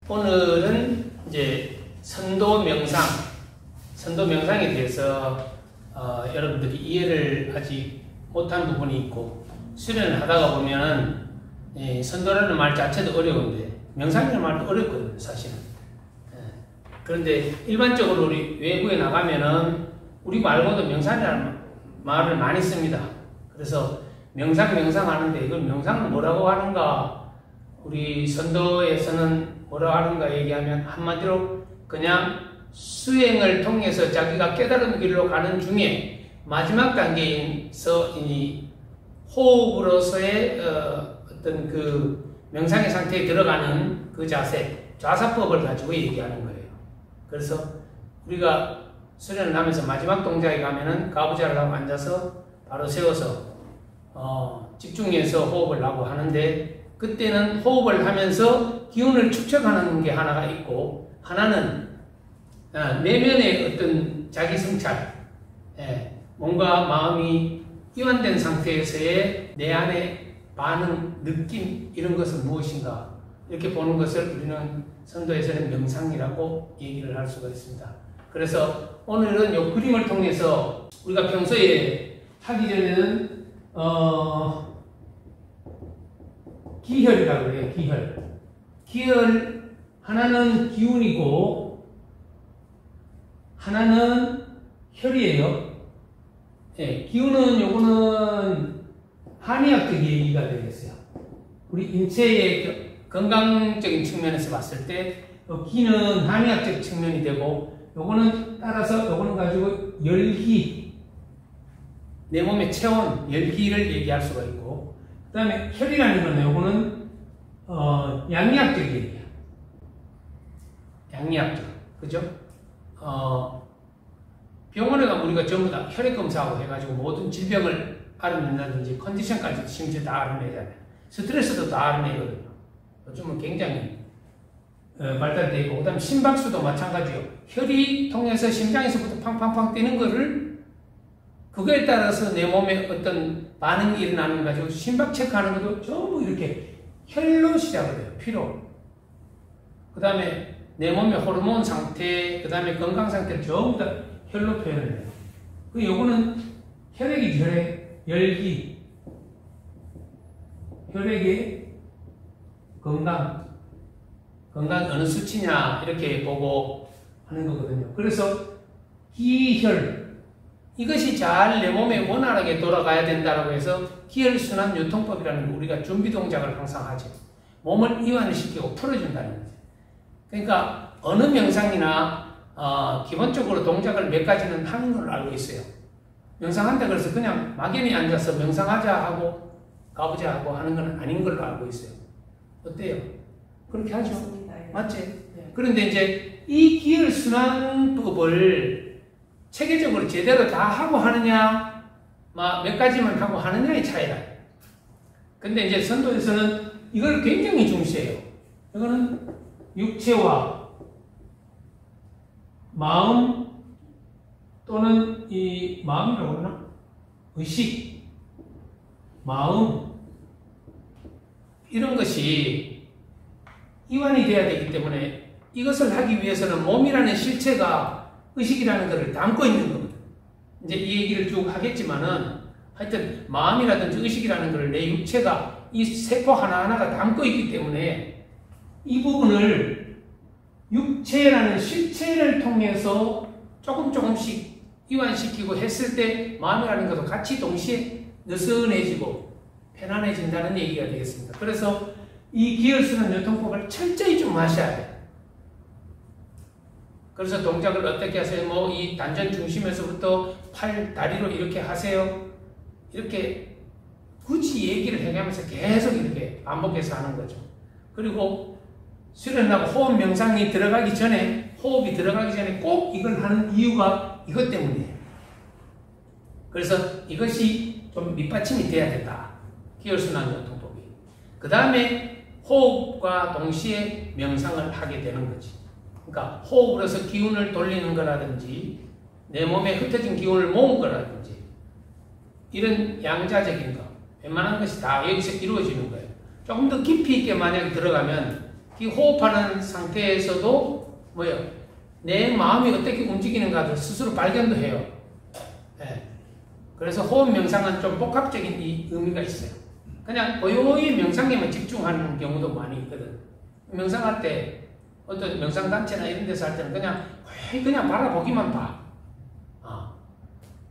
오늘은 이제 선도 명상에 대해서 여러분들이 이해를 아직 못한 부분이 있고, 수련을 하다가 보면은 선도라는 말 자체도 어려운데 명상이라는 말도 어렵거든요, 사실은. 그런데 일반적으로 우리 외부에 나가면은 우리 말고도 명상이라는 말을 많이 씁니다. 그래서 명상 하는데 이걸 명상은 뭐라고 하는가, 우리 선도에서는 뭐라고 하는가 얘기하면 한마디로 그냥 수행을 통해서 자기가 깨달은 길로 가는 중에 마지막 단계에서 이 호흡으로서의 어떤 그 명상의 상태에 들어가는 그 자세, 좌사법을 가지고 얘기하는 거예요. 그래서 우리가 수련을 하면서 마지막 동작에 가면은 가부좌를 하고 앉아서 바로 세워서 집중해서 호흡을 하고 하는데, 그때는 호흡을 하면서 기운을 축적하는 게 하나가 있고, 하나는 내면의 어떤 자기 성찰, 뭔가 마음이 이완된 상태에서의 내 안의 반응, 느낌, 이런 것은 무엇인가, 이렇게 보는 것을 우리는 선도에서는 명상이라고 얘기를 할 수가 있습니다. 그래서 오늘은 이 그림을 통해서 우리가 평소에 하기 전에는 기혈이라고 그래요. 기혈 하나는 기운이고 하나는 혈이에요. 기운은 요거는 한의학적 얘기가 되겠어요. 우리 인체의 건강적인 측면에서 봤을 때 기는 한의학적 측면이 되고, 요거는 따라서 요거는 가지고 열기, 내 몸의 체온, 열기를 얘기할 수가 있고, 그 다음에 혈이라는 거는 요거는 양리학적 얘기예요. 양리학적, 그죠? 병원에 가면 우리가 전부 다 혈액 검사하고 해가지고 모든 질병을 알아낸다든지 컨디션까지 심지어 다 알아내잖아요. 스트레스도 다 알아내거든요. 요즘은 굉장히 발달되어 있고, 그 다음에 심박수도 마찬가지요. 혈이 통해서 심장에서부터 팡팡팡 뛰는 거를, 그거에 따라서 내 몸에 어떤 반응이 일어나는 거 가지고 심박 체크하는 것도 전부 이렇게 혈로 시작을 해요. 피로. 그 다음에 내 몸의 호르몬 상태, 그 다음에 건강 상태를 전부 다 혈로 표현을 해요. 요거는 혈액이지, 혈액. 열기. 혈액의 건강 어느 수치냐, 이렇게 보고 하는 거거든요. 그래서 기혈, 이것이 잘 내 몸에 원활하게 돌아가야 된다고 해서 기혈순환 유통법이라는 거, 우리가 준비 동작을 항상 하죠. 몸을 이완을 시키고 풀어준다는 거죠. 그러니까 어느 명상이나 기본적으로 동작을 몇 가지는 하는 걸로 알고 있어요. 명상한다 그래서 그냥 막연히 앉아서 명상하자 하고 가보자 하고 하는 건 아닌 걸로 알고 있어요. 어때요? 그렇게 하죠? 맞지? 네. 그런데 이제 이 기혈순환법을 체계적으로 제대로 다 하고 하느냐, 몇 가지만 하고 하느냐의 차이라. 근데 이제 선도에서는 이걸 굉장히 중시해요. 이거는 육체와 마음, 또는 이 마음이라고 하나? 의식, 마음, 이런 것이 이완이 돼야 되기 때문에 이것을 하기 위해서는 몸이라는 실체가 의식이라는 것을 담고 있는 겁니다. 이제 이 얘기를 쭉 하겠지만은, 하여튼 마음이라든지 의식이라는 것을 내 육체가, 이 세포 하나하나가 담고 있기 때문에 이 부분을 육체라는 실체를 통해서 조금씩 이완시키고 했을 때 마음이라는 것도 같이 동시에 느슨해지고 편안해진다는 얘기가 되겠습니다. 그래서 이 기혈순환 유통법을 철저히 좀 하셔야 돼요. 그래서 동작을 어떻게 하세요? 이 단전 중심에서부터 팔, 다리로 이렇게 하세요. 이렇게 굳이 얘기를 해가면서 계속 이렇게 반복해서 하는 거죠. 그리고 수련하고 호흡 명상이 들어가기 전에, 호흡이 들어가기 전에 꼭 이걸 하는 이유가 이것 때문이에요. 그래서 이것이 좀 밑받침이 돼야 된다. 기혈순환 유통법이. 그 다음에 호흡과 동시에 명상을 하게 되는 거지. 그러니까 호흡으로서 기운을 돌리는 거라든지, 내 몸에 흩어진 기운을 모은 거라든지, 이런 양자적인 거, 웬만한 것이 다 여기서 이루어지는 거예요. 조금 더 깊이 있게 만약에 들어가면 이 호흡하는 상태에서도 뭐예요? 내 마음이 어떻게 움직이는가를 스스로 발견도 해요. 예. 그래서 호흡 명상은 좀 복합적인 이 의미가 있어요. 그냥 고요히 명상에만 집중하는 경우도 많이 있거든. 명상할 때 어떤 명상단체나 이런 데서 할 때는 그냥 바라보기만 봐.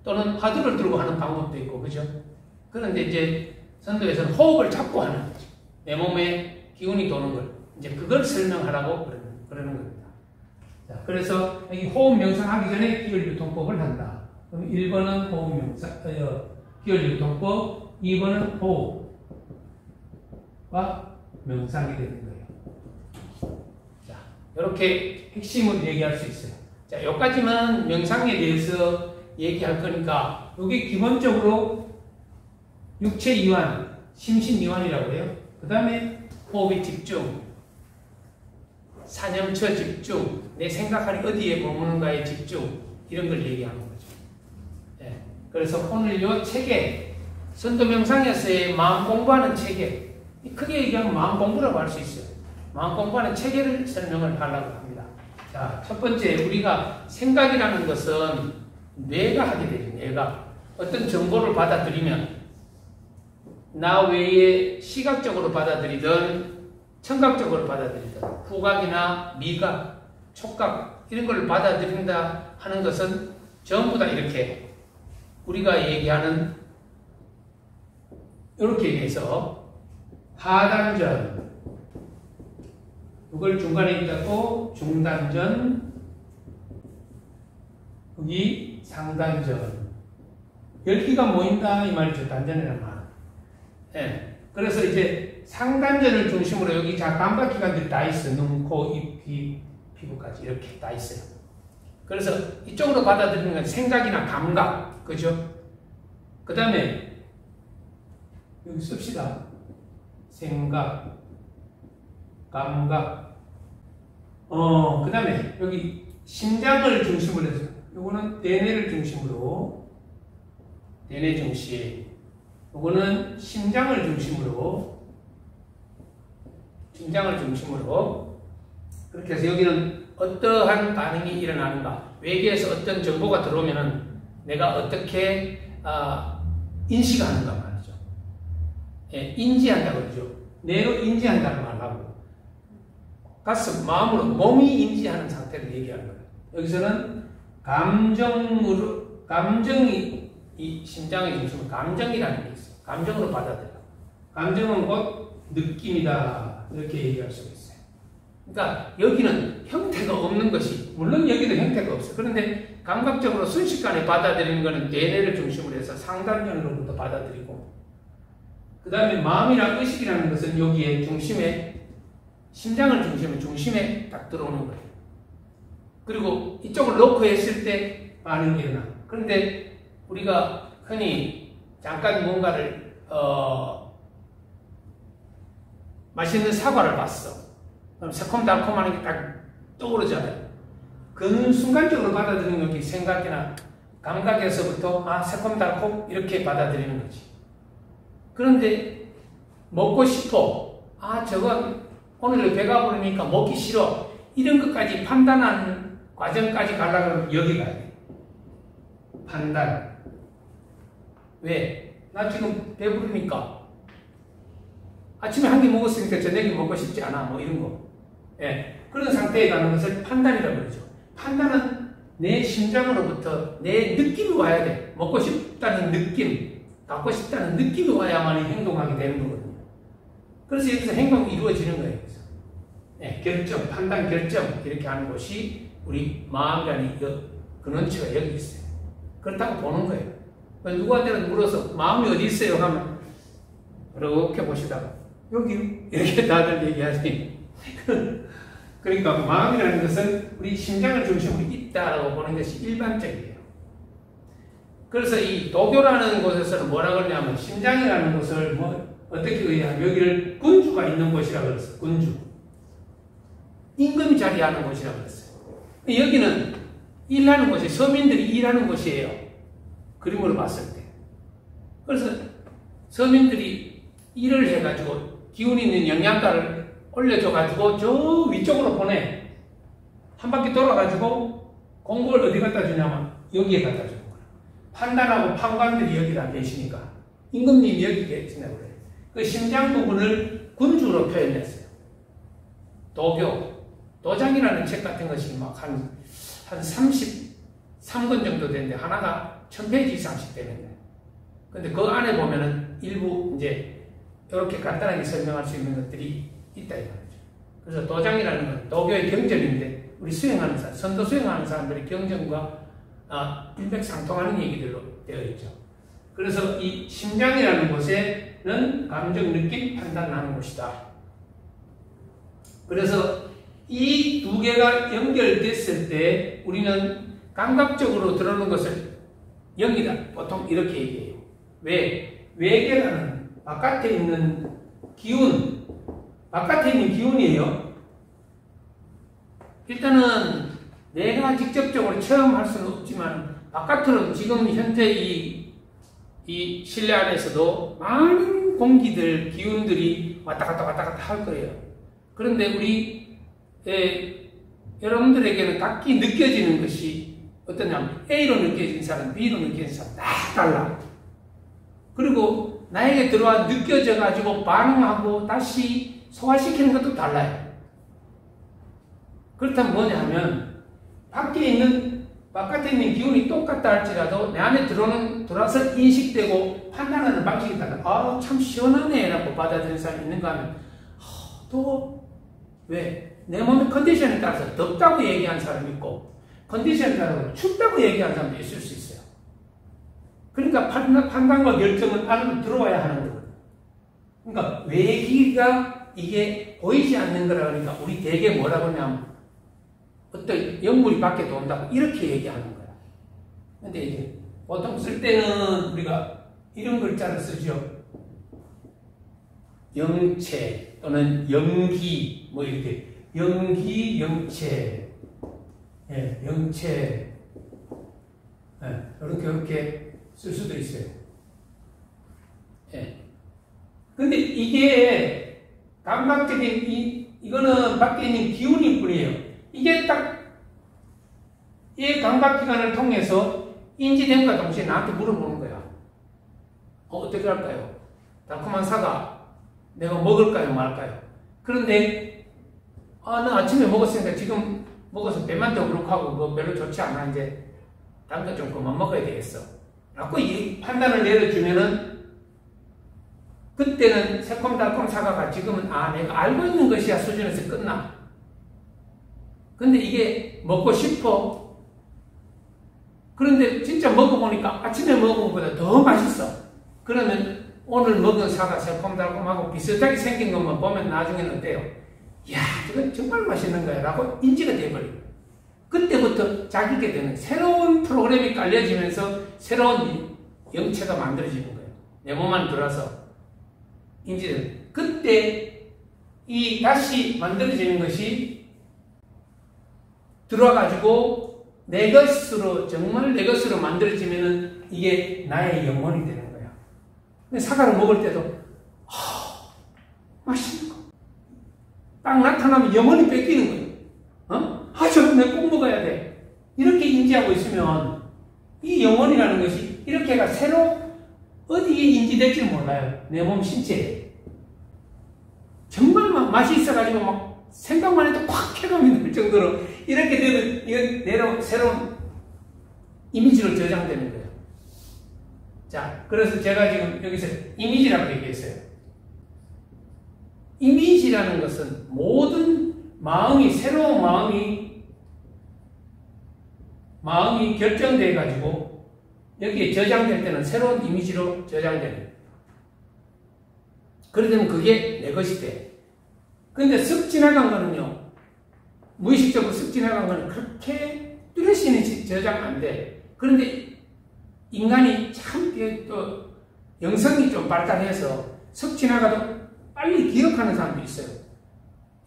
또는 화두를 들고 하는 방법도 있고, 그죠? 그런데 이제 선도에서는 호흡을 잡고 하는 거죠. 내 몸에 기운이 도는 걸. 이제 그걸 설명하라고 그러는 겁니다. 자, 그래서 이 호흡 명상하기 전에 기혈유통법을 한다. 그럼 1번은 호흡 명상, 기혈유통법, 2번은 호흡과 명상이 되는 거예요. 자, 이렇게 핵심을 얘기할 수 있어요. 자, 여기까지만 명상에 대해서 얘기할 거니까, 이게 기본적으로 육체 이완, 심신 이완이라고 해요. 그 다음에 호흡에 집중, 사념처 집중, 내 생각하는 어디에 머무는가에 집중, 이런 걸 얘기하는 거죠. 예. 그래서 오늘 이 책에, 선도명상에서의 마음 공부하는 체계, 크게 얘기하면 마음 공부라고 할 수 있어요. 마음 공부하는 체계를 설명을 하려고 합니다. 자, 첫 번째, 우리가 생각이라는 것은 뇌가 하게 되죠. 뇌가 어떤 정보를 받아들이면 나 외에 시각적으로 받아들이든 청각적으로 받아들이든 후각이나 미각, 촉각 이런 걸 받아들인다 하는 것은 전부 다 이렇게 우리가 얘기하는 이렇게 얘기해서 하단전, 이걸 중간에 있다고 중단전, 여기 상단전, 10개가 모인다 이 말이죠. 단전이라는 말. 예. 그래서 이제 상단전을 중심으로 여기 감각기관들이 다 있어요. 눈, 코, 입, 귀, 피부까지 이렇게 다 있어요. 그래서 이쪽으로 받아들이는 건 생각이나 감각, 그죠? 그 다음에 여기 씁시다. 생각, 감각. 그 다음에 여기 심장을 중심으로 해서 요거는 대뇌를 중심으로, 대뇌 중심. 요거는 심장을 중심으로, 그렇게 해서 여기는 어떠한 반응이 일어나는가, 외계에서 어떤 정보가 들어오면은 내가 어떻게 인식하는가 말이죠. 예, 인지한다고 그러죠. 뇌로 인지한다는 말하고, 가슴, 마음으로, 몸이 인지하는 상태를 얘기하는 거예요. 여기서는 감정이, 이 심장의 중심은 감정이라는 게 있어요. 감정으로 받아들여. 감정은 곧 느낌이다. 이렇게 얘기할 수 있어요. 그러니까 여기는 형태가 없는 것이, 물론 여기도 형태가 없어요. 그런데 감각적으로 순식간에 받아들이는 것은 뇌뇌를 중심으로 해서 상단전으로부터 받아들이고, 그 다음에 마음이랑 의식이라는 것은 여기에 중심에, 심장을 중심에 딱 들어오는 거예요. 그리고 이쪽을 놓고 했을 때 반응이 일어나. 그런데 우리가 흔히 잠깐 뭔가를 맛있는 사과를 봤어. 그럼 새콤달콤하는 게 딱 떠오르잖아요. 그 순간적으로 받아들이는 게 생각이나 감각에서부터 새콤달콤 이렇게 받아들이는 거지. 그런데 먹고 싶어. 저건 오늘 배가 부르니까 먹기 싫어. 이런 것까지 판단하는 과정까지 가려고 하면 여기 가야 돼. 판단. 왜? 나 지금 배부르니까. 아침에 한 개 먹었으니까 저녁에 먹고 싶지 않아. 뭐 이런 거. 예. 그런 상태에 가는 것을 판단이라고 그러죠. 판단은 내 심장으로부터 내 느낌이 와야 돼. 먹고 싶다는 느낌, 갖고 싶다는 느낌이 와야만 행동하게 되는 거거든요. 그래서 여기서 행동이 이루어지는 거예요. 예, 결정, 판단 결정 이렇게 하는 것이 우리 마음이라는 근원체가 여기 있어요. 그렇다고 보는 거예요. 누구한테는 물어서 마음이 어디 있어요? 하면 이렇게 보시다가 여기 이렇게 다들 얘기하지. 그러니까 마음이라는 것은 우리 심장을 중심으로 있다라고 보는 것이 일반적이에요. 그래서 이 도교라는 곳에서는 뭐라고 그러냐면 심장이라는 곳을 어떻게 의하면 여기를 군주가 있는 곳이라고 그랬어요. 군주. 임금 자리하는 곳이라고 그랬어요. 여기는 일하는 곳이, 서민들이 일하는 곳이에요. 그림으로 봤을 때. 그래서 서민들이 일을 해가지고 기운 있는 영양가를 올려줘가지고 저 위쪽으로 보내. 한 바퀴 돌아가지고 공급을 어디 갖다 주냐면 여기에 갖다 주는 거야. 판단하고 판관들이 여기다 계시니까 임금님이 여기 계시냐고 그래. 그 심장 부분을 군주로 표현했어요. 도장이라는 책 같은 것이 막 한 33권 정도 되는데 하나가 1000페이지 이상씩 되는데. 근데 그 안에 보면은 일부 이제 이렇게 간단하게 설명할 수 있는 것들이 있다 이 말이죠. 그래서 도장이라는 건 도교의 경전인데 우리 수행하는 사람, 선도 수행하는 사람들이 경전과 일맥상통하는 얘기들로 되어 있죠. 그래서 이 심장이라는 곳에는 감정, 느낌, 판단하는 곳이다. 그래서 이 두 개가 연결됐을 때 우리는 감각적으로 들어오는 것을 영이다. 보통 이렇게 얘기해요. 왜? 외계라는 바깥에 있는 기운, 바깥에 있는 기운이에요. 일단은 내가 직접적으로 체험할 수는 없지만 바깥으로 지금 현재 이 실내 안에서도 많은 공기들, 기운들이 왔다 갔다 할 거예요. 그런데 여러분들에게는 각기 느껴지는 것이 어떠냐면 A로 느껴지는 사람, B로 느껴지는 사람 다 달라. 그리고 나에게 들어와 느껴져 가지고 반응하고 다시 소화시키는 것도 달라요. 그렇다면 뭐냐 하면 바깥에 있는 기운이 똑같다 할지라도 내 안에 들어와서 인식되고 판단하는 방식이 달라. 참 시원하네 라고 받아들이는 사람이 있는가 하면 또 왜? 내 몸의 컨디션에 따라서 덥다고 얘기하는 사람이 있고 컨디션에 따라서 춥다고 얘기하는 사람도 있을 수 있어요. 그러니까 판단과 결정은 안으로 들어와야 하는 거거든요. 그러니까 외기가 이게 보이지 않는 거라 그러니까 우리 대개 뭐라고 하냐면 어떤 영물이 밖에 돈다고 이렇게 얘기하는 거야. 근데 이제 보통 쓸 때는 우리가 이런 글자를 쓰죠. 영체 또는 영기 뭐 이렇게 영기, 영체, 영체, 이렇게 쓸 수도 있어요. 근데 이게 감각적인 이거는 밖에 있는 기운일 뿐이에요. 이게 딱 이 감각기관을 통해서 인지됨과 동시에 나한테 물어보는 거야. 어떻게 할까요? 달콤한 사과 내가 먹을까요, 말까요? 그런데 나 아침에 먹었으니까 지금 먹어서 배만 더 그렇고 하고 별로 좋지 않아. 이제 다음 거 좀 그만 먹어야 되겠어. 라고 이 판단을 내려주면은 그때는 새콤달콤 사과가 지금은 내가 알고 있는 것이야 수준에서 끝나. 근데 이게 먹고 싶어. 그런데 진짜 먹어보니까 아침에 먹은 것보다 더 맛있어. 그러면 오늘 먹은 사과 새콤달콤하고 비슷하게 생긴 것만 보면 나중에는 어때요? 이야, 이건 정말 맛있는 거야 라고 인지가 돼버리고 그때부터 자기게 되는 새로운 프로그램이 깔려지면서 새로운 영체가 만들어지는 거예요. 내 몸 안에 들어와서 인지되는. 그때 이 다시 만들어지는 것이 들어와가지고 내 것으로 정말 내 것으로 만들어지면은 이게 나의 영혼이 되는 거야. 근데 사과를 먹을 때도 맛있는 거. 딱 나타나면 영혼이 뺏기는 거예요. 저거 내가 꼭 먹어야 돼. 이렇게 인지하고 있으면 이 영혼이라는 것이 이렇게가 새로 어디에 인지될지 몰라요. 내 몸 신체에. 정말 막 맛이 있어가지고 막 생각만 해도 콱 쾌감이 들 정도로 이렇게 되면 이건 새로운 이미지로 저장되는 거예요. 자, 그래서 제가 지금 여기서 이미지라고 얘기했어요. 이미지라는 것은 모든 새로운 마음이 결정돼 가지고 여기에 저장될 때는 새로운 이미지로 저장되는 거예요. 그러면 그게 내 것이 돼. 근데 쓱 지나간 거는요, 무의식적으로 쓱 지나간 거는 그렇게 뚜렷이 저장 안 돼. 그런데 인간이 참 또 영성이 좀 발달해서 쓱 지나가도 빨리 기억하는 사람도 있어요.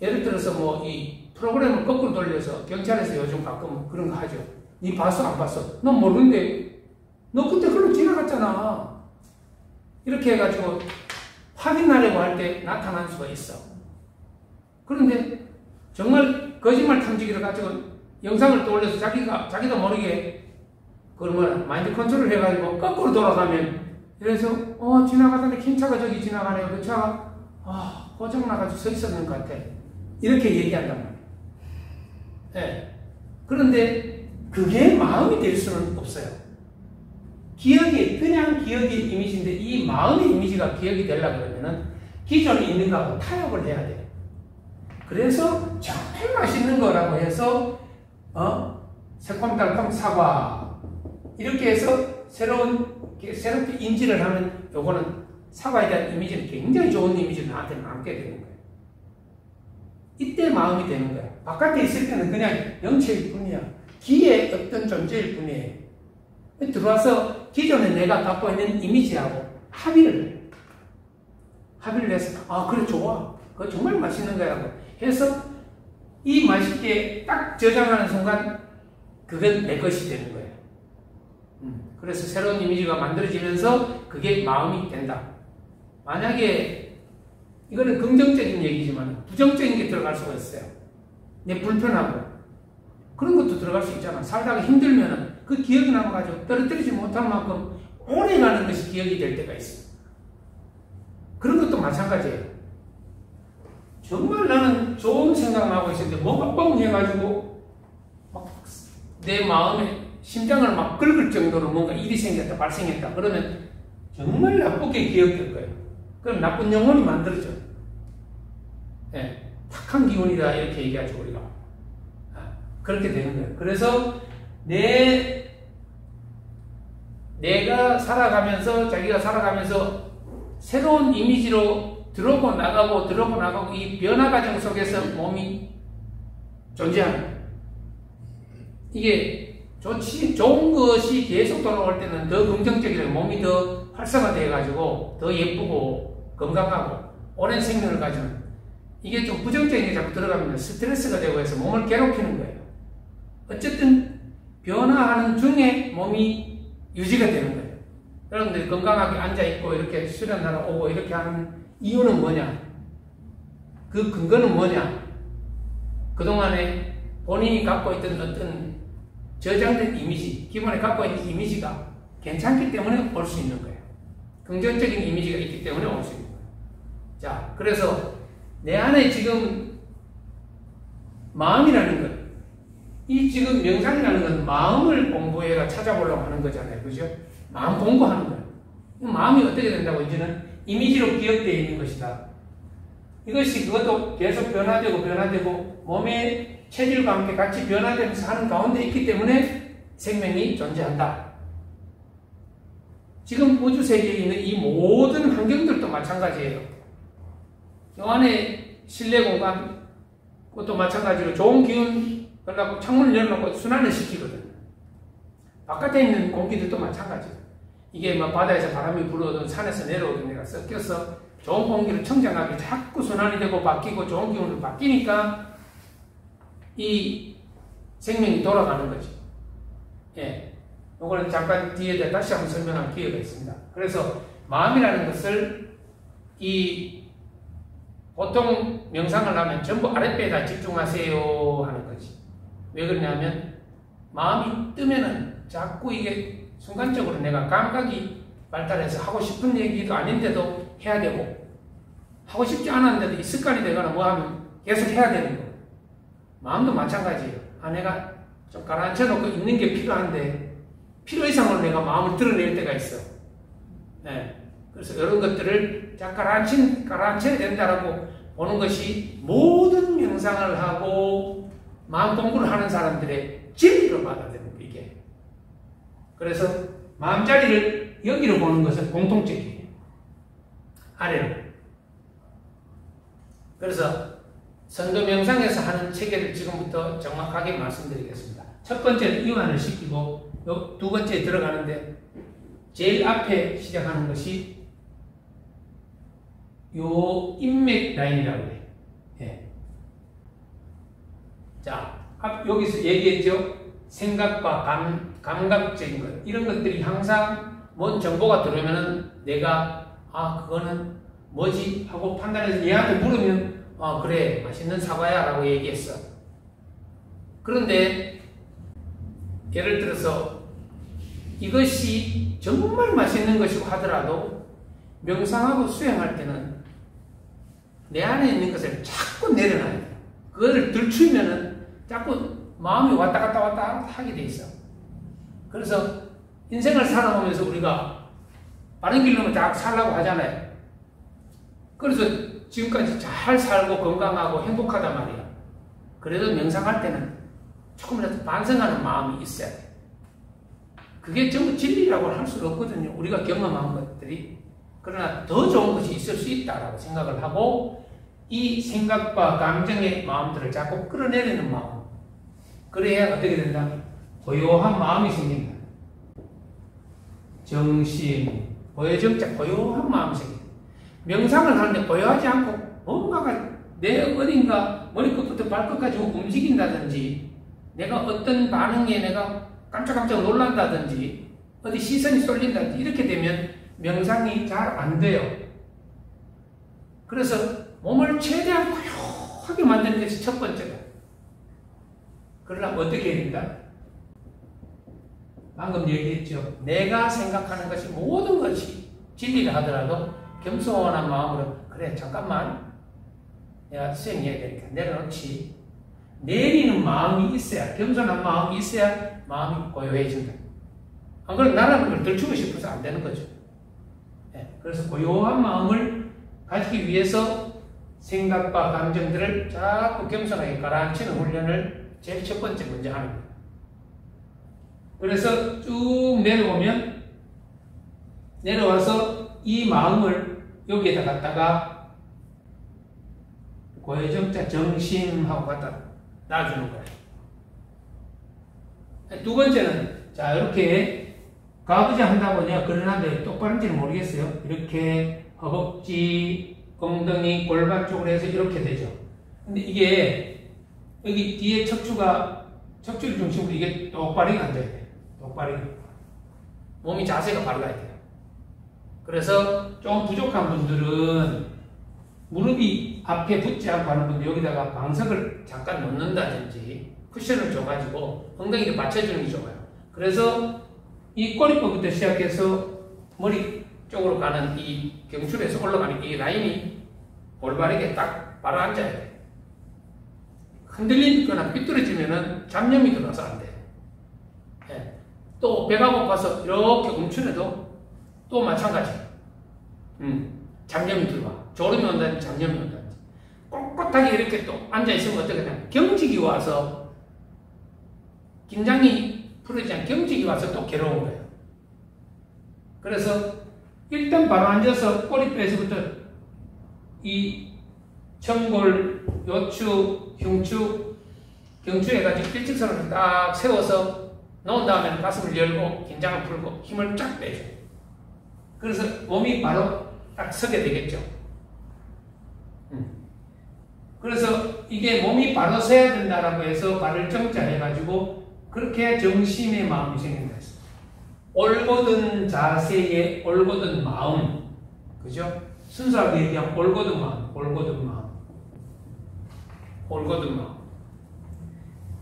예를 들어서 뭐 이 프로그램을 거꾸로 돌려서 경찰에서 요즘 가끔 그런 거 하죠. 니 봤어? 안 봤어? 넌 모르는데 너 그때 그걸로 지나갔잖아. 이렇게 해가지고 확인하려고 할 때 나타날 수가 있어. 그런데 정말 거짓말 탐지기를 가지고 영상을 또 올려서 자기도 모르게 그걸 뭐 마인드 컨트롤 해가지고 거꾸로 돌아가면 그래서 지나가다니 흰 차가 저기 지나가네요. 그 차가 고장나가지고 서 있었는 것 같아. 이렇게 얘기한단 말이에요. 네. 그런데 그게 마음이 될 수는 없어요. 그냥 기억의 이미지인데 이 마음의 이미지가 기억이 되려고 그러면은 기존에 있는 거하고 타협을 해야 돼요. 그래서 정말 맛있는 거라고 해서 새콤달콤 사과 이렇게 해서 새롭게 인지를 하면 요거는 사과에 대한 이미지는 굉장히 좋은 이미지를 나한테 남게 되는 거예요. 이때 마음이 되는 거야. 바깥에 있을 때는 그냥 영체일 뿐이야. 기의 어떤 존재일 뿐이에요. 들어와서 기존에 내가 갖고 있는 이미지하고 합의를 해서 그래 좋아. 그거 정말 맛있는 거라고 해서 이 맛있게 딱 저장하는 순간 그건 내 것이 되는 거예요. 그래서 새로운 이미지가 만들어지면서 그게 마음이 된다. 만약에 이거는 긍정적인 얘기지만 부정적인 게 들어갈 수가 있어요. 내 불편하고 그런 것도 들어갈 수 있잖아. 살다가 힘들면은 그 기억이 남아가지고 떨어뜨리지 못할 만큼 오래가는 것이 기억이 될 때가 있어. 그런 것도 마찬가지예요. 정말 나는 좋은 생각을 하고 있었는데 뭐가 뻥 해가지고 막 내 마음에 심장을 막 긁을 정도로 뭔가 일이 생겼다, 발생했다. 그러면 정말 나쁘게 기억될 거예요. 그럼 나쁜 영혼이 만들어져. 네, 탁한 기운이다 이렇게 얘기하죠 우리가. 그렇게 되는 거예요. 그래서 내가 살아가면서 자기가 살아가면서 새로운 이미지로 들어오고 나가고 이 변화 과정 속에서 몸이 존재하는 거예요. 이게 좋은 것이 계속 돌아올 때는 더 긍정적이고 몸이 더 활성화되어가지고 더 예쁘고 건강하고 오랜 생명을 가지는 이게 좀 부정적인 게 자꾸 들어가면 스트레스가 되고 해서 몸을 괴롭히는 거예요. 어쨌든 변화하는 중에 몸이 유지가 되는 거예요. 여러분들이 건강하게 앉아있고 이렇게 수련하러 오고 이렇게 하는 이유는 뭐냐? 그 근거는 뭐냐? 그동안에 본인이 갖고 있던 어떤 저장된 이미지, 기본에 갖고 있는 이미지가 괜찮기 때문에 올 수 있는 거예요. 긍정적인 이미지가 있기 때문에 올 수 있는 거예요. 자, 그래서 내 안에 지금 마음이라는 것, 이 지금 명상이라는 건 마음을 공부해라 찾아보려고 하는 거잖아요. 그죠? 마음 공부하는 거예요. 마음이 어떻게 된다고? 이제는 이미지로 기억되어 있는 것이다. 이것이 그것도 계속 변화되고 몸의 체질과 함께 같이 변화되면서 하는 가운데 있기 때문에 생명이 존재한다. 지금 우주 세계에 있는 이 모든 환경들도 마찬가지예요. 이 안에 실내 공간, 그것도 마찬가지로 좋은 기운 그러고 창문을 열어놓고 순환을 시키거든. 바깥에 있는 공기들도 마찬가지예요. 이게 뭐 바다에서 바람이 불어오든 산에서 내려오든 내가 섞여서 좋은 공기를 청정하게 자꾸 순환이 되고 바뀌고 좋은 기운으로 바뀌니까 이 생명이 돌아가는 거지. 예. 요거는 잠깐 뒤에 다시 한번 설명할 기회가 있습니다. 그래서 마음이라는 것을 보통 명상을 하면 전부 아랫배에다 집중하세요 하는 거지. 왜 그러냐면 마음이 뜨면은 자꾸 이게 순간적으로 내가 감각이 발달해서 하고 싶은 얘기도 아닌데도 해야 되고 하고 싶지 않았는데도 이 습관이 되거나 뭐 하면 계속 해야 되는 거예요. 마음도 마찬가지예요. 내가 좀 가라앉혀 놓고 있는 게 필요한데 필요 이상으로 내가 마음을 드러낼 때가 있어. 네. 그래서 이런 것들을 가라앉혀야 된다라고 보는 것이 모든 명상을 하고 마음 공부를 하는 사람들의 진리로 받아들이는 거예요. 이게. 그래서 마음자리를 여기로 보는 것은 공통적이에요. 아래로. 그래서 선도 명상에서 하는 체계를 지금부터 정확하게 말씀드리겠습니다. 첫 번째는 이완을 시키고 두 번째에 들어가는데 제일 앞에 시작하는 것이 요 인맥 라인이라고 해요. 예. 자, 여기서 얘기했죠. 생각과 감각적인 것 이런 것들이 항상 뭔 정보가 들어오면은 내가 그거는 뭐지? 하고 판단해서 얘한테 물으면 그래, 맛있는 사과야 라고 얘기했어. 그런데 예를 들어서 이것이 정말 맛있는 것이고 하더라도 명상하고 수행할 때는 내 안에 있는 것을 자꾸 내려놔야 돼. 그거를 들추면은 자꾸 마음이 왔다 갔다 하게 돼 있어. 그래서 인생을 살아오면서 우리가 바른 길로만 딱 살라고 하잖아요. 그래서 지금까지 잘 살고 건강하고 행복하단 말이야. 그래도 명상할 때는 조금이라도 반성하는 마음이 있어야 돼. 그게 전부 진리라고 할 수가 없거든요. 우리가 경험한 것들이. 그러나 더 좋은 것이 있을 수 있다라고 생각을 하고 이 생각과 감정의 마음들을 자꾸 끌어내리는 마음. 그래야 어떻게 된다? 고요한 마음이 생긴다. 정심, 고요정자, 고요한 마음이 생긴다. 명상을 하는데 고요하지 않고 뭔가가 내 어딘가 머리끝부터 발끝까지 움직인다든지 내가 어떤 반응에 내가 깜짝깜짝 놀란다든지 어디 시선이 쏠린다든지 이렇게 되면 명상이 잘 안 돼요. 그래서 몸을 최대한 고요하게 만드는 것이 첫 번째다. 그러려면 어떻게 해야 된다? 방금 얘기했죠. 내가 생각하는 것이 모든 것이 진리를 하더라도 겸손한 마음으로 그래 잠깐만 내가 수행해야 되니까 내려놓지. 내리는 마음이 있어야 겸손한 마음이 있어야 마음이 고요해진다. 안 그러면 나라는 걸 들추고 싶어서 안 되는 거죠. 그래서 고요한 마음을 가지기 위해서 생각과 감정들을 자꾸 겸손하게 가라앉히는 훈련을 제일 첫 번째 먼저 하는 거예요. 그래서 쭉 내려오면 내려와서 이 마음을 여기에다 갖다가 고요정자 정심하고 갖다 놔주는 거예요. 두 번째는 자 이렇게 가부좌 한다고 내가 그러는데 똑바른지는 모르겠어요. 이렇게 허벅지, 엉덩이, 골반 쪽으로 해서 이렇게 되죠. 근데 이게 여기 뒤에 척추를 중심으로 이게 똑바르게 앉아야 돼요. 똑바르게. 몸이 자세가 밝아야 돼요. 그래서 좀 부족한 분들은 무릎이 앞에 붙지 않고 하는 분들 여기다가 방석을 잠깐 놓는다든지 쿠션을 줘가지고 엉덩이를 받쳐주는 게 좋아요. 그래서 이 꼬리뼈부터 시작해서 머리 쪽으로 가는 이 경추에서 올라가는 이 라인이 올바르게 딱 바로 앉아야 돼요. 흔들리거나 삐뚤어지면은 잡념이 들어서 안 돼요. 네. 또 배가 고파서 이렇게 움츠려도 또 마찬가지. 잡념이 들어와. 졸음이 온다든지 잡념이 온다든지. 꼿꼿하게 이렇게 또 앉아있으면 어떻게 되냐. 경직이 와서 긴장이 풀어지지 않고 경직이 와서 또 괴로운 거예요. 그래서 일단 바로 앉아서 꼬리뼈에서부터 이 청골, 요추, 흉추, 경추 해가지고 일직선을 딱 세워서 놓은 다음에는 가슴을 열고 긴장을 풀고 힘을 쫙 빼줘요. 그래서 몸이 바로 딱 서게 되겠죠. 그래서 이게 몸이 바로 서야 된다라고 해서 발을 정자 해가지고 그렇게 정심의 마음이 생긴다 했어요. 올곧은 자세의 올곧은 마음. 그죠? 순수하게 얘기하면 올곧은 마음, 올곧은 마음. 올곧은 마음.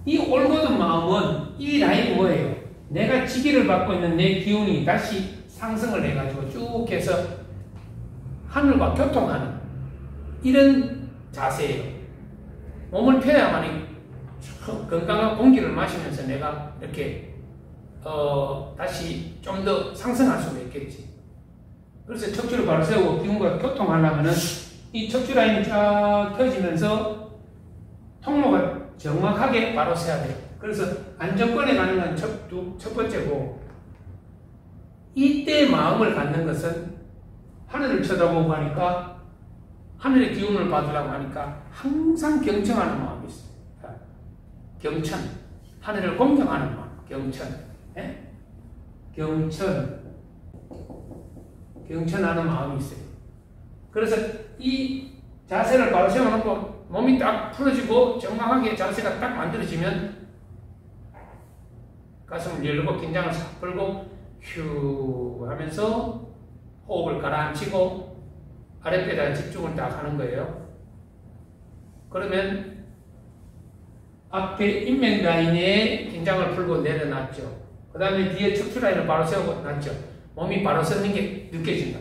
이 올곧은 마음은 이 라인이 뭐예요? 내가 지기를 받고 있는 내 기운이 다시 상승을 해가지고 쭉 해서 하늘과 교통하는 이런 자세예요. 몸을 펴야만이 건강한 공기를 마시면서 내가 이렇게 다시 좀 더 상승할 수가 있겠지. 그래서 척추를 바로 세우고 기운과 교통하려면은 이 척추 라인이 쫙 펴지면서 통로가 정확하게 바로 서야 돼요. 그래서 안정권에 가는 건 첫 번째고, 이때 마음을 갖는 것은 하늘을 쳐다보고 하니까, 하늘의 기운을 받으려고 하니까 항상 경청하는 마음이 있어요. 경천, 하늘을 공경하는 마음, 경천, 예? 경천하는 마음이 있어요. 그래서 이 자세를 바로 세워놓고 몸이 딱 풀어지고 정확하게 자세가 딱 만들어지면 가슴을 열고 긴장을 싹 풀고 휴 하면서 호흡을 가라앉히고 아랫배에다 집중을 딱 하는 거예요. 그러면 앞에 인맥 라인에 긴장을 풀고 내려놨죠. 그 다음에 뒤에 척추 라인을 바로 세우고 놨죠. 몸이 바로 서는 게 느껴진다.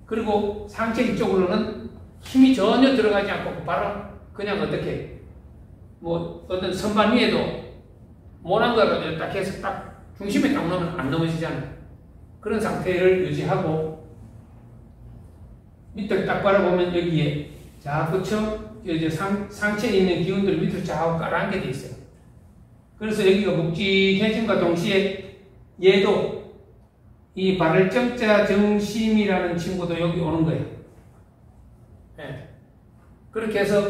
그리고 상체 이쪽으로는 힘이 전혀 들어가지 않고 바로 그냥 어떻게 뭐 어떤 선반 위에도 모난 거를 딱 해서 딱 중심에 딱 넣으면 안 넘어지잖아요. 그런 상태를 유지하고 밑을 딱 바라보면 여기에 자 그쵸? 이제 상체에 있는 기운들이 밑으로 쫙 깔아앉게 돼 있어요. 그래서 여기가 묵직해짐과 동시에 얘도 이 발을정자 정심이라는 친구도 여기 오는 거예요. 네. 그렇게 해서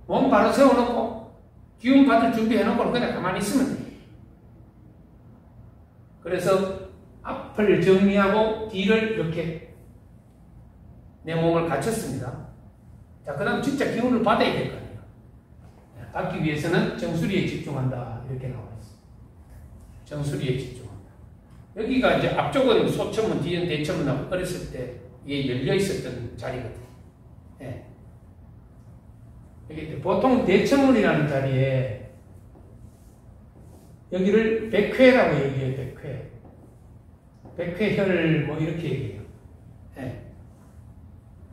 몸 바로 세워놓고 기운 받을 준비해놓고 그냥 가만히 있으면 돼요. 그래서 앞을 정리하고 뒤를 이렇게 내 몸을 갖췄습니다. 자, 그 다음 진짜 기운을 받아야 될 거 아니에요. 받기 위해서는 정수리에 집중한다. 이렇게 나와 있어요. 정수리에 집중한다. 여기가 이제 앞쪽은 소천문, 뒤는 대천문 하고 어렸을 때 이게 열려 있었던 자리거든요. 예. 여기 보통 대천문이라는 자리에 여기를 백회라고 얘기해요. 백회. 백회혈 뭐 이렇게 얘기해요. 예.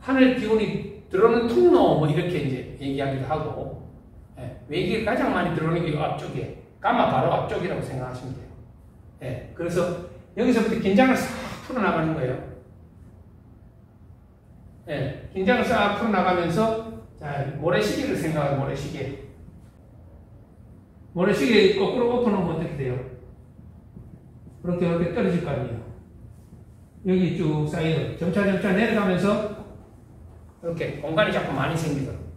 하늘 기운이 들어오는 통로 뭐 이렇게 이제 얘기하기도 하고, 예. 외기가 가장 많이 들어오는 게 앞쪽에 가마 바로 앞쪽이라고 생각하시면 돼요. 예. 그래서 여기서부터 긴장을 싹 풀어나가는 거예요. 예. 긴장을 싹 풀어나가면서 자, 모래시계를 생각하고 모래시계. 모래시계 거꾸로 엎어놓으면 어떻게 돼요? 이렇게 떨어질 거 아니에요. 여기 쭉 쌓이는 점차 내려가면서 이렇게 공간이 자꾸 많이 생기더라고요.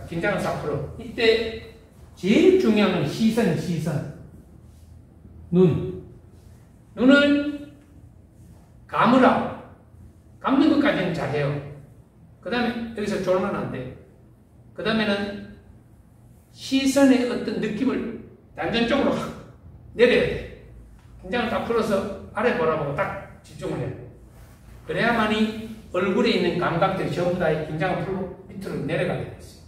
긴장을 싹 풀어. 이때 제일 중요한 건 시선. 눈을 감으라. 감는 것까지는 잘해요. 그 다음에 여기서 졸면 안 돼. 그 다음에는 시선의 어떤 느낌을 단전적으로 확 내려야 돼. 긴장을 딱 풀어서 아래 보라보고 딱 집중을 해야 돼. 그래야만이 얼굴에 있는 감각들이 전부 다 긴장을 풀고 밑으로 내려가게 됐어요.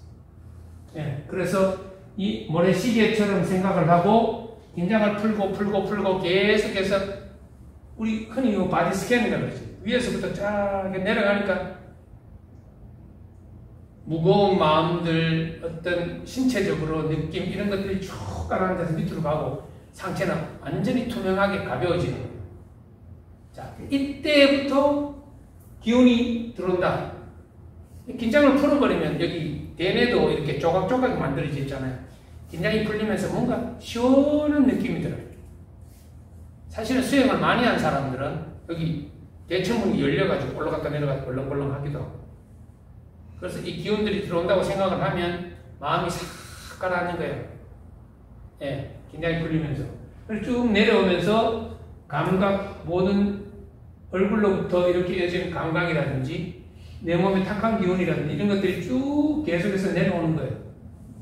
예, 그래서 이 모래시계처럼 생각을 하고 긴장을 풀고 계속해서 우리 흔히 이거 바디 스캔이라고 그러죠. 위에서부터 쫙 내려가니까 무거운 마음들, 어떤 신체적으로 느낌 이런 것들이 쭉 가라앉아서 밑으로 가고 상체는 완전히 투명하게 가벼워지는 거예요. 자, 이때부터 기운이 들어온다. 긴장을 풀어버리면 여기 대뇌도 이렇게 조각조각이 만들어져 있잖아요. 긴장이 풀리면서 뭔가 시원한 느낌이 들어요. 사실은 수영을 많이 한 사람들은 여기 대천문이 열려가지고 올라갔다 내려갔다 벌렁벌렁 하기도 하고, 그래서 이 기운들이 들어온다고 생각을 하면 마음이 싹 가라앉는 거예요. 예, 긴장이 풀리면서. 그래서 쭉 내려오면서 감각, 모든 얼굴로부터 이렇게 이어지는 감각이라든지 내 몸의 탁한 기운이라든지 이런 것들이 쭉 계속해서 내려오는 거예요.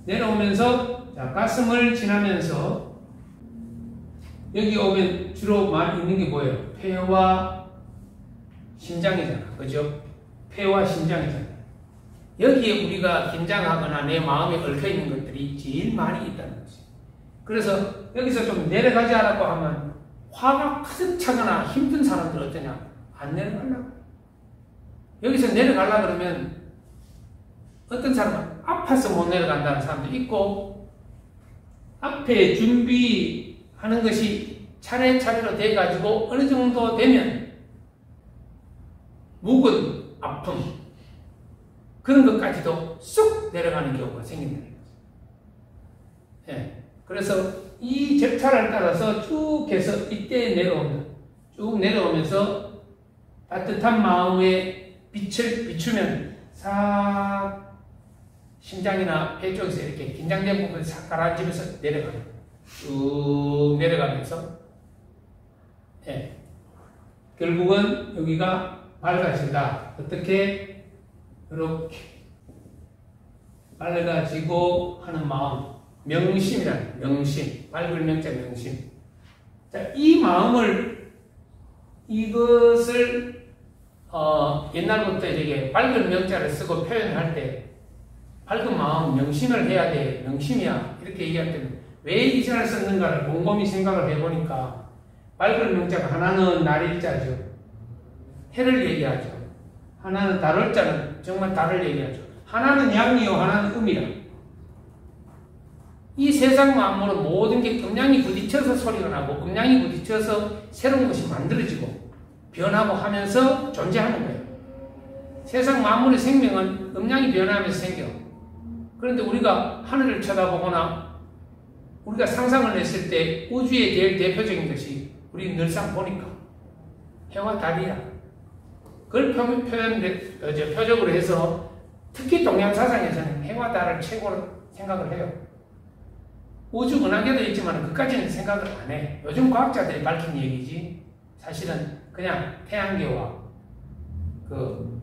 내려오면서 자, 가슴을 지나면서 여기 오면 주로 많이 있는 게 뭐예요? 폐와 심장이잖아. 그죠? 폐와 심장이잖아. 여기에 우리가 긴장하거나 내 마음에 얽혀있는 것들이 제일 많이 있다는 거지. 그래서 여기서 좀 내려가자라고 하면 화가 가득 차거나 힘든 사람들 어떠냐? 안 내려가려고. 여기서 내려가려고 그러면 어떤 사람은 아파서 못 내려간다는 사람도 있고, 앞에 준비하는 것이 차례차례로 돼가지고 어느 정도 되면 묵은 아픔 그런 것까지도 쑥 내려가는 경우가 생긴다는 거죠. 예. 그래서 이 절차를 따라서 쭉 해서 이때 쭉 내려오면서 따뜻한 마음에 빛을 비추면 싹 심장이나 폐 쪽에서 이렇게 긴장된 부분이 싹 가라앉으면서 내려가요. 쭉 내려가면서 예. 결국은 여기가 밝아진다. 어떻게? 이렇게 밝아지고 하는 마음, 명심이라는 명심, 밝을 명자 명심. 자, 이 마음을 이것을 옛날부터 이렇게 밝을 명자를 쓰고 표현할 때 밝은 마음, 명심을 해야 돼. 명심이야. 이렇게 얘기할 때는 왜 이 자를 썼는가를 곰곰이 생각을 해보니까 밝은 명자가 하나는 날일자죠. 해를 얘기하죠. 하나는 달월자는 정말 달을 얘기하죠. 하나는 양이요, 하나는 음이라. 이 세상 만물은 모든 게 음양이 부딪혀서 소리가 나고 음양이 부딪혀서 새로운 것이 만들어지고 변하고 하면서 존재하는 거예요. 세상 만물의 생명은 음양이 변하면서 생겨. 그런데 우리가 하늘을 쳐다보거나 우리가 상상을 했을 때 우주의 제일 대표적인 것이 우리 늘상 보니까 해와 달이야. 그걸 표적으로 해서 특히 동양사상에서는 해와 달을 최고로 생각을 해요. 우주 은하계도 있지만 그까지는 생각을 안 해. 요즘 과학자들이 밝힌 얘기지 사실은 그냥 태양계와 그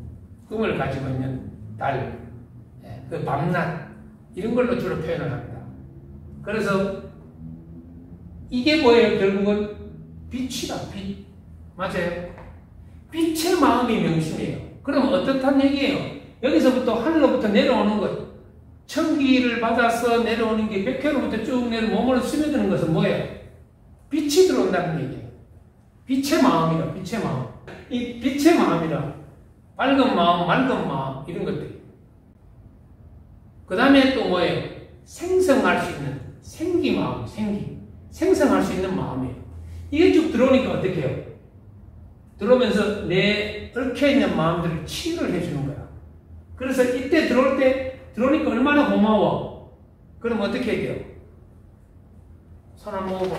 음을 가지고 있는 달, 그 밤낮 이런 걸로 주로 표현을 합니다. 그래서 이게 뭐예요? 결국은 빛이다. 빛. 맞아요. 빛의 마음이 명심이에요. 그럼 어떻단 얘기예요? 여기서부터 하늘로부터 내려오는 것, 천기를 받아서 내려오는 게 100km부터 쭉 내려 몸으로 스며드는 것은 뭐예요? 빛이 들어온다는 얘기예요. 빛의 마음이다. 빛의 마음. 이 빛의 마음이다. 밝은 마음, 맑은 마음 이런 것들이. 그 다음에 또 뭐예요? 생성할 수 있는 생기 마음, 생성할 수 있는 마음이에요. 이게 쭉 들어오니까 어떻게 해요? 들어오면서 내 얽혀있는 마음들을 치유를 해주는 거야. 그래서 이때 들어오니까 얼마나 고마워. 그럼 어떻게 해야 돼요? 손 한번 모으고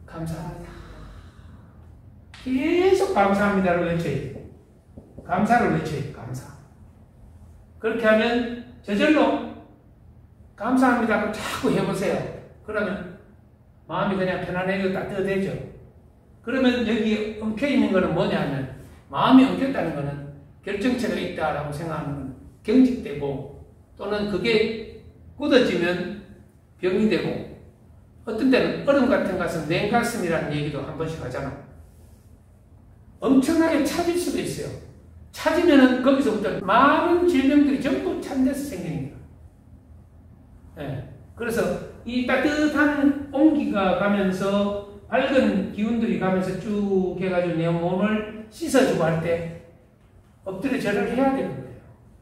감사합니다. 계속 감사합니다를 외쳐야 돼요. 감사를 외쳐야 돼요. 감사. 그렇게 하면 저절로 감사합니다고 자꾸 해보세요. 그러면 마음이 그냥 편안해지고 따뜻해져. 그러면 여기 엉켜있는 거는 뭐냐면 마음이 엉켰다는 거는 결정체가 있다라고 생각하는 거는 경직되고 또는 그게 굳어지면 병이 되고 어떤 때는 얼음 같은 것은 냉가슴이라는 얘기도 한 번씩 하잖아. 엄청나게 차질 수도 있어요. 차지면은 거기서부터 많은 질병들이 전부 찬데서 생깁니다. 네. 그래서 이 따뜻한 온기가 가면서 밝은 기운들이 가면서 쭉 해가지고 내 몸을 씻어주고 할 때 엎드려 절을 해야 되는 거예요.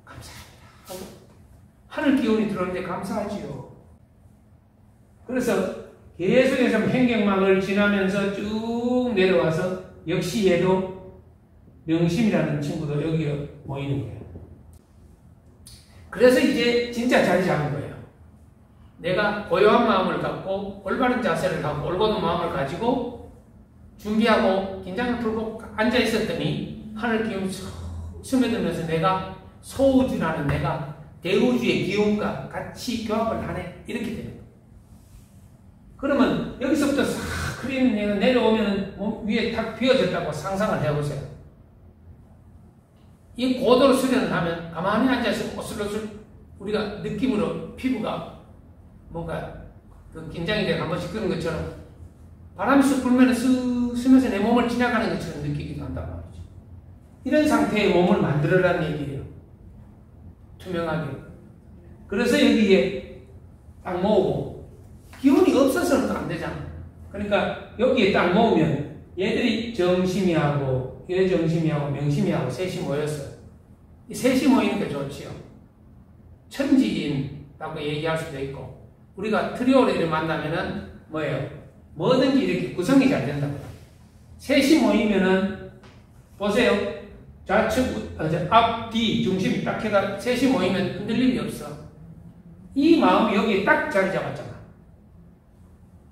감사합니다. 하늘 기운이 들어오는데 감사하지요. 그래서 계속해서 행경막을 지나면서 쭉 내려와서 역시 얘도 명심이라는 친구도 여기 모이는 거예요. 그래서 이제 진짜 자리 잡은 거예요. 내가 고요한 마음을 갖고 올바른 자세를 갖고 올곧은 마음을 가지고 준비하고 긴장을 풀고 앉아 있었더니 하늘 기운이 스며들면서 내가 소우주라는 내가 대우주의 기운과 같이 교합을 하네. 이렇게 되는 거예요. 그러면 여기서부터 싹 흐리는 내가 내려오면 몸 위에 탁 비워졌다고 상상을 해보세요. 이 고도로 수련을 하면 가만히 앉아서 오슬오슬 우리가 느낌으로 피부가 뭔가 그 긴장이 되고 한 번씩 끄는 것처럼 바람이 쑥 불면 쓱 스면서 내 몸을 지나가는 것처럼 느끼기도 한단 말이죠. 이런 상태의 몸을 만들어라는 얘기예요. 투명하게. 그래서 여기에 딱 모으고 기운이 없어서는 또 안 되잖아. 그러니까 여기에 딱 모으면 얘들이 정심이하고 여정심이하고 명심이하고 셋이 모였어요. 이 셋이 모이는 게 좋지요. 천지인이라고 얘기할 수도 있고 우리가 트리오를 만나면은 뭐예요? 뭐든지 이렇게 구성이 잘 된다고요. 셋이 모이면은 보세요. 좌측, 앞, 뒤, 중심이 딱 해가 셋이 모이면 흔들림이 없어. 이 마음이 여기에 딱 자리 잡았잖아.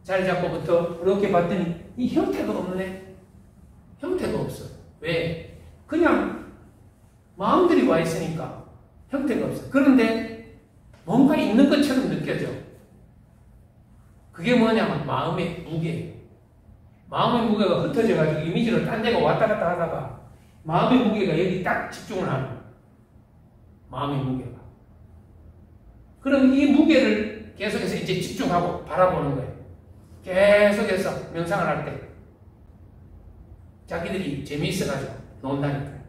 자리 잡고부터 이렇게 봤더니 이 형태가 없네. 형태가 없어. 왜? 그냥 마음들이 와 있으니까 형태가 없어. 그런데 뭔가 있는 것처럼 느껴져. 그게 뭐냐면 마음의 무게예요. 마음의 무게가 흩어져가지고 이미지를 딴 데가 왔다 갔다 하다가 마음의 무게가 여기 딱 집중을 하는 거예요. 마음의 무게가. 그럼 이 무게를 계속해서 이제 집중하고 바라보는 거예요. 계속해서 명상을 할 때 자기들이 재미있어가지고 논다니까요.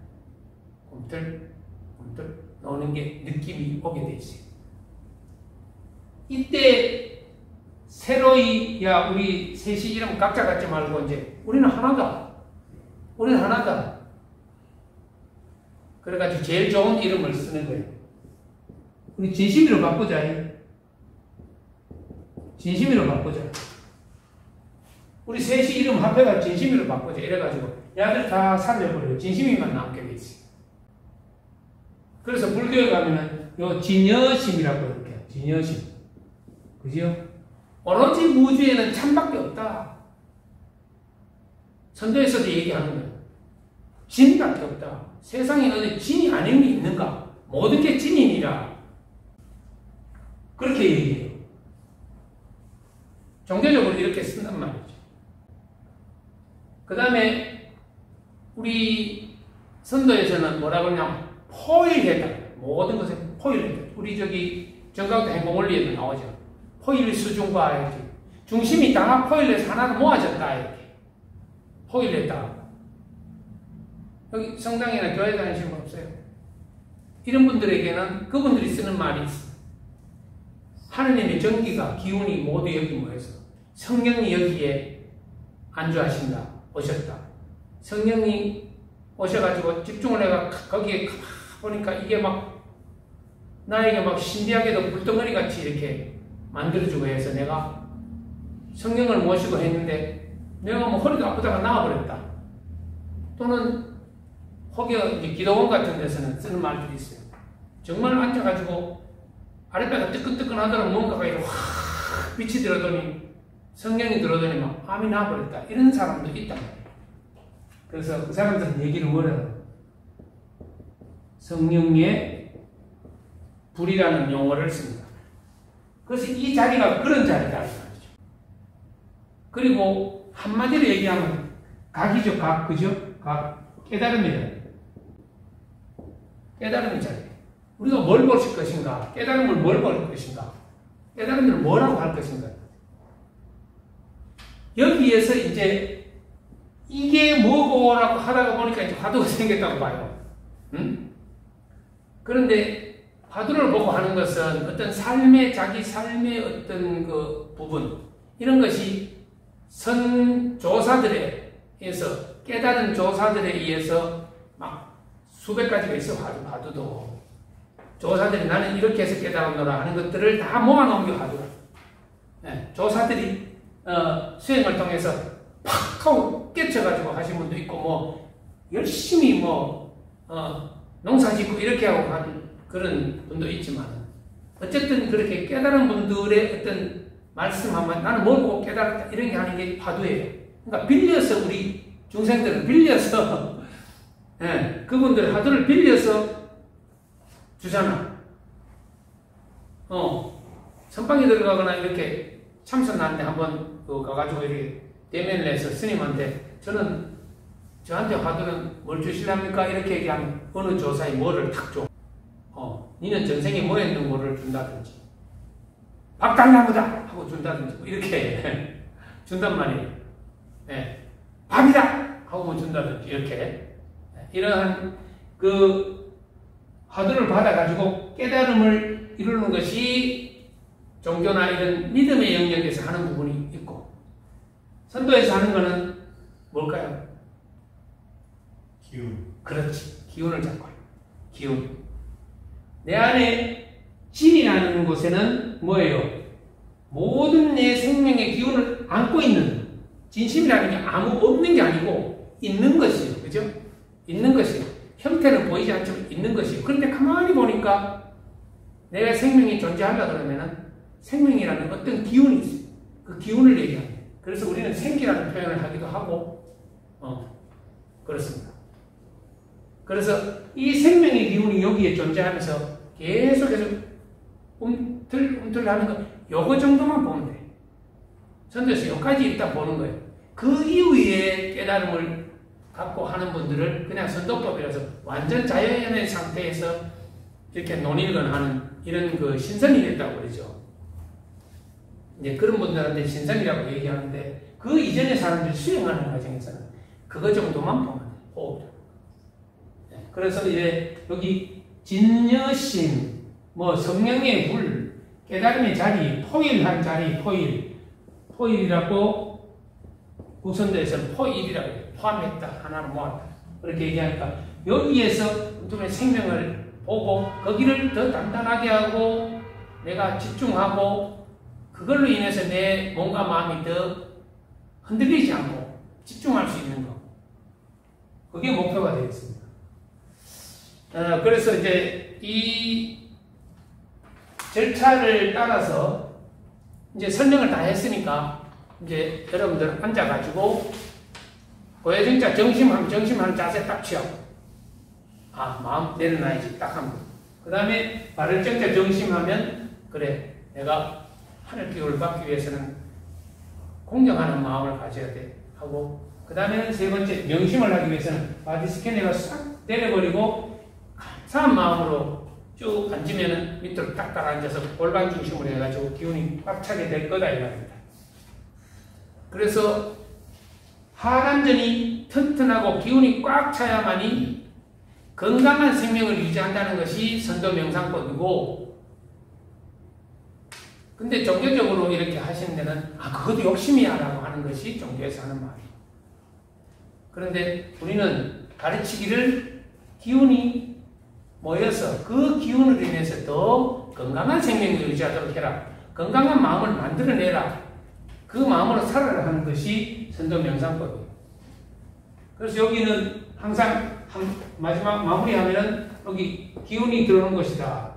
꿈틀, 꿈틀. 나오는 게 느낌이 오게 돼 있어요. 이때 새로이 야 우리 셋이 이름 각자 갖지 말고 이제 우리는 하나다. 우리는 하나다. 그래가지고 제일 좋은 이름을 쓰는 거예요. 우리 진심으로 바꾸자. 진심으로 바꾸자. 우리 셋이 이름 합해가 진심으로 바꾸자. 이래가지고 야들 다 살려버려요. 진심이만 남게 돼 있어요. 그래서 불교에 가면은 요 진여심이라고 이렇게 진여심. 그죠? 오로지 무주에는 참밖에 없다. 선도에서도 얘기하는 거예요. 진밖에 없다. 세상에 어디 진이 아닌 게 있는가? 모든 게 진이니라. 그렇게 얘기해요. 종교적으로 이렇게 쓴단 말이죠. 그 다음에 우리 선도에서는 뭐라 그러냐면 포일해다. 모든 것에 포일해다. 우리 저기 정각도 행복원리에도 나오죠. 포일 수중과 이렇게 중심이 다 포일해서 하나로 모아졌다 이렇게 포일했다. 여기 성당이나 교회 다니시는 분 없어요? 이런 분들에게는 그분들이 쓰는 말이 있어요. 하느님의 전기가 기운이 모두 여기 모여서 성령이 여기에 안주하신다. 오셨다. 성령이 오셔가지고 집중을 해가 거기에 보니까 이게 막 나에게 막 신비하게도 불덩어리 같이 이렇게 만들어주고 해서 내가 성령을 모시고 했는데 내가 뭐 허리도 아프다가 나와버렸다. 또는 혹여 이제 기도원 같은 데서는 쓰는 말들이 있어요. 정말 앉아가지고 아랫배가 뜨끈뜨끈하더라도 뭔가가 이렇게 확 빛이 들어더니 성령이 들어더니 막 암이 나버렸다. 이런 사람도 있단 말이에요. 그래서 그 사람들은 얘기를 뭐래요? 성령의 불이라는 용어를 씁니다. 그래서 이 자리가 그런 자리다. 그리고 한마디로 얘기하면 각이죠. 각. 그죠? 각. 깨달음이다. 깨달음의 자리. 우리가 뭘 보실 것인가? 깨달음을 뭘 볼 것인가? 깨달음을 뭐라고 할 것인가? 여기에서 이제 이게 뭐고라고 하다가 보니까 이제 화두가 생겼다고 봐요. 응? 그런데 화두를 보고 하는 것은 어떤 자기 삶의 어떤 그 부분, 이런 것이 선조사들에 의해서, 깨달은 조사들에 의해서 막 수백 가지가 있어, 화두도. 조사들이 나는 이렇게 해서 깨달았노라 하는 것들을 다 모아놓은 게 화두라. 네, 조사들이 수행을 통해서 팍 하고 깨쳐가지고 하신 분도 있고, 뭐 열심히 농사 짓고 이렇게 하고 하는 그런 분도 있지만, 어쨌든 그렇게 깨달은 분들의 어떤 말씀하면 나는 뭘 보고 깨달았다 이런 게 하는 게 화두예요. 그러니까 빌려서 우리 중생들은 빌려서 예, 그분들 화두를 빌려서 주잖아. 선방에 들어가거나 이렇게 참선 나는데 한번 가가지고 이렇게 대면을 해서 스님한테 저한테 화두는 뭘 주실랍니까? 이렇게 얘기하면 어느 조사에 뭐를 탁 줘. 니는 전생에 뭐 했는 거를 준다든지, 박달나무다! 하고 준다든지, 뭐 이렇게 준단 말이에요. 네. 밥이다! 하고 뭐 준다든지, 이렇게. 이러한 화두를 받아가지고 깨달음을 이루는 것이 종교나 이런 믿음의 영역에서 하는 부분이 있고, 선도에서 하는 거는 뭘까요? 기운. 그렇지. 기운을 잡고 해요. 기운. 내 안에 진이라는 곳에는 뭐예요? 모든 내 생명의 기운을 안고 있는, 진심이라는 게 아무 없는 게 아니고 있는 것이에요. 그죠? 있는 것이에요. 형태는 보이지 않지만 있는 것이에요. 그런데 가만히 보니까 내가 생명이 존재한다 그러면은 생명이라는 어떤 기운이 있어요. 그 기운을 얘기합니다. 그래서 우리는 생기라는 표현을 하기도 하고, 그렇습니다. 그래서 이 생명의 기운이 여기에 존재하면서 계속해서 움틀움틀 하는 거, 요거 정도만 보면 돼. 선도에서 여기까지 일단 보는 거예요. 그 이후에 깨달음을 갖고 하는 분들을 그냥 선도법이라서 완전 자연의 상태에서 이렇게 논일건 하는 이런 그 신선이 됐다고 그러죠. 이제 그런 분들한테 신선이라고 얘기하는데, 그 이전의 사람들이 수행하는 과정에서는 그거 정도만 보면 돼. 호흡. 그래서 이제 여기 진여심, 뭐 성령의 물, 깨달음의 자리, 포일한 자리, 포일이라고 구선도에서는 포일이라고 포함했다, 하나로 모았다 그렇게 얘기하니까 여기에서 어떤 생명을 보고 거기를 더 단단하게 하고 내가 집중하고 그걸로 인해서 내 몸과 마음이 더 흔들리지 않고 집중할 수 있는 거, 그게 목표가 되겠습니다. 그래서 이제 이 절차를 따라서 이제 설명을 다 했으니까 이제 여러분들 앉아가지고 고해정자 정심하는 자세 딱 취하고 마음 내려놔야지 딱 한 번. 그 다음에 발을정자 정심하면 그래 내가 하늘 기호를 받기 위해서는 공경하는 마음을 가져야 돼 하고 그 다음에는 세 번째 명심을 하기 위해서는 바디 스캔을 싹 때려버리고 감사한 마음으로 쭉 앉으면은 밑으로 딱딱 앉아서 골반 중심으로 해가지고 기운이 꽉 차게 될 거다 이 말입니다. 그래서 하관전이 튼튼하고 기운이 꽉 차야만이 건강한 생명을 유지한다는 것이 선도 명상법이고, 근데 종교적으로 이렇게 하시는 데는 그것도 욕심이야 라고 하는 것이 종교에서 하는 말이에요. 그런데 우리는 가르치기를 기운이 모여서 그 기운으로 인해서 더 건강한 생명을 유지하도록 해라, 건강한 마음을 만들어내라, 그 마음으로 살아라 하는 것이 선도 명상법이에요. 그래서 여기는 항상 마지막 마무리하면은 여기 기운이 들어오는 것이다.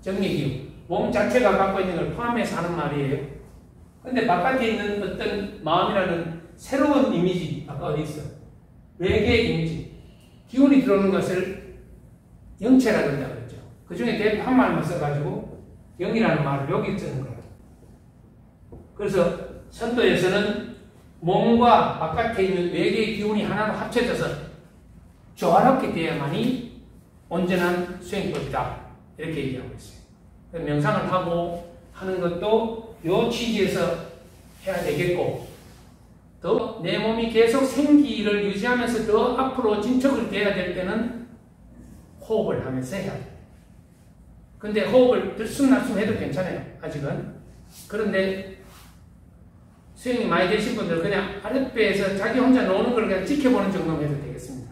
정리기운. 몸 자체가 갖고 있는 걸 포함해서 하는 말이에요. 근데 바깥에 있는 어떤 마음이라는 새로운 이미지, 아까 어디 있어? 외계 이미지. 기운이 들어오는 것을 영체라고 한다고 그랬죠. 그 중에 대표 한 말만 써가지고 영이라는 말을 여기 쓰는 거예요. 그래서 선도에서는 몸과 바깥에 있는 외계의 기운이 하나로 합쳐져서 조화롭게 되어야만이 온전한 수행법이다. 이렇게 얘기하고 있어요. 명상을 하고 하는 것도 이 취지에서 해야 되겠고, 또 내 몸이 계속 생기를 유지하면서 더 앞으로 진척을 돼야 될 때는 호흡을 하면서 해야 돼요. 근데 호흡을 들숨날숨 해도 괜찮아요. 아직은. 그런데 수행이 많이 되신 분들은 그냥 아랫배에서 자기 혼자 노는 걸 그냥 지켜보는 정도면 해도 되겠습니다.